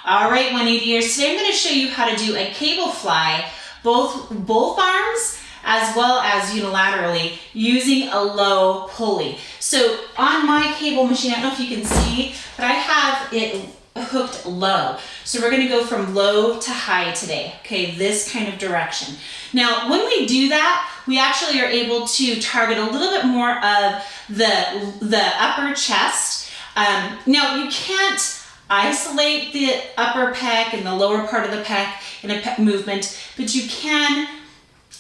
All right, 180ers, today I'm going to show you how to do a cable fly, both arms as well as unilaterally using a low pulley. So on my cable machine, I don't know if you can see, but I have it hooked low. So we're going to go from low to high today, okay, this kind of direction. Now, when we do that, we actually are able to target a little bit more of the upper chest. Now, you can't isolate the upper pec and the lower part of the pec in a pec movement, but you can,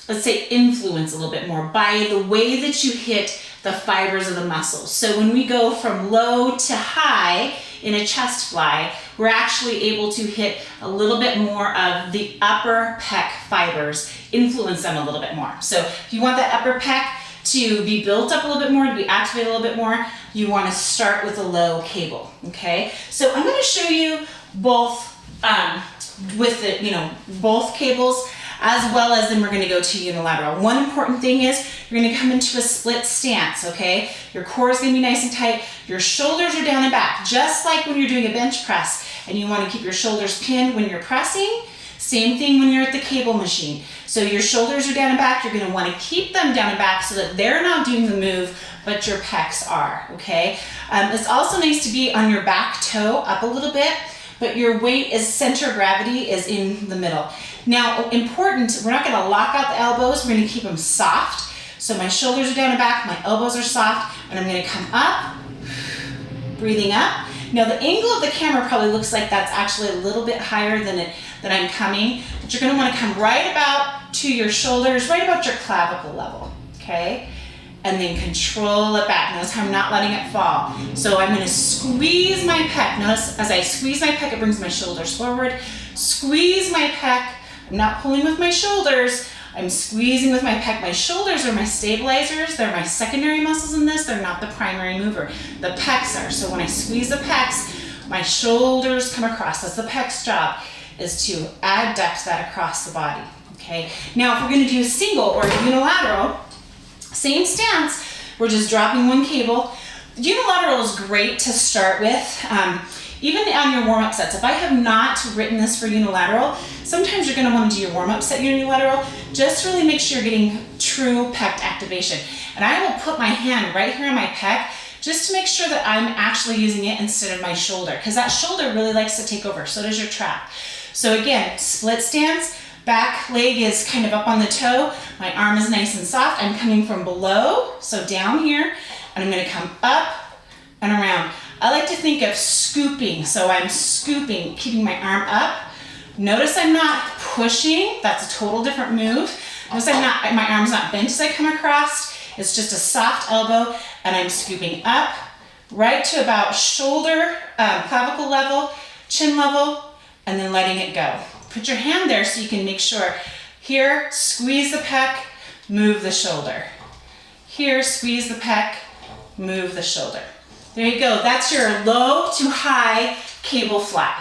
let's say, influence a little bit more by the way that you hit the fibers of the muscles. So when we go from low to high in a chest fly, we're actually able to hit a little bit more of the upper pec fibers, influence them a little bit more. So if you want that upper pec to be built up a little bit more, to be activated a little bit more, you want to start with a low cable, okay? So I'm going to show you both with the, both cables, as well as then we're going to go to unilateral. One important thing is you're going to come into a split stance, okay? Your core is going to be nice and tight. Your shoulders are down and back, just like when you're doing a bench press and you want to keep your shoulders pinned when you're pressing. Same thing when you're at the cable machine. So your shoulders are down and back. You're going to want to keep them down and back so that they're not doing the move, but your pecs are, okay? It's also nice to be on your back toe up a little bit, but your weight is, center of gravity is in the middle. Now, important, we're not going to lock out the elbows. We're going to keep them soft. So my shoulders are down and back, my elbows are soft, and I'm going to come up, breathing up. Now, the angle of the camera probably looks like that's actually a little bit higher than I'm coming, but you're going to want to come right about to your shoulders, right about your clavicle level, okay? And then control it back. Notice how I'm not letting it fall. So I'm going to squeeze my pec. Notice as I squeeze my pec, it brings my shoulders forward. Squeeze my pec. I'm not pulling with my shoulders. I'm squeezing with my pec. My shoulders are my stabilizers. They're my secondary muscles in this. They're not the primary mover. The pecs are. So when I squeeze the pecs, my shoulders come across. That's the pec's job, is to adduct that across the body. Okay. Now, if we're going to do a single or a unilateral, same stance, we're just dropping one cable. Unilateral is great to start with, even on your warm-up sets. If I have not written this for unilateral, sometimes you're going to want to do your warm-up set unilateral, just to really make sure you're getting true pec activation. And I will put my hand right here on my pec, just to make sure that I'm actually using it instead of my shoulder, because that shoulder really likes to take over, so does your trap. So again, split stance. Back leg is kind of up on the toe. My arm is nice and soft. I'm coming from below, so down here, and I'm going to come up and around. I like to think of scooping, so I'm scooping, keeping my arm up. Notice I'm not pushing. That's a total different move. Notice my arm's not bent as I come across. It's just a soft elbow, and I'm scooping up right to about shoulder, clavicle level, chin level, and then letting it go. Put your hand there so you can make sure. Here, squeeze the pec, move the shoulder. Here, squeeze the pec, move the shoulder. There you go. That's your low to high cable fly.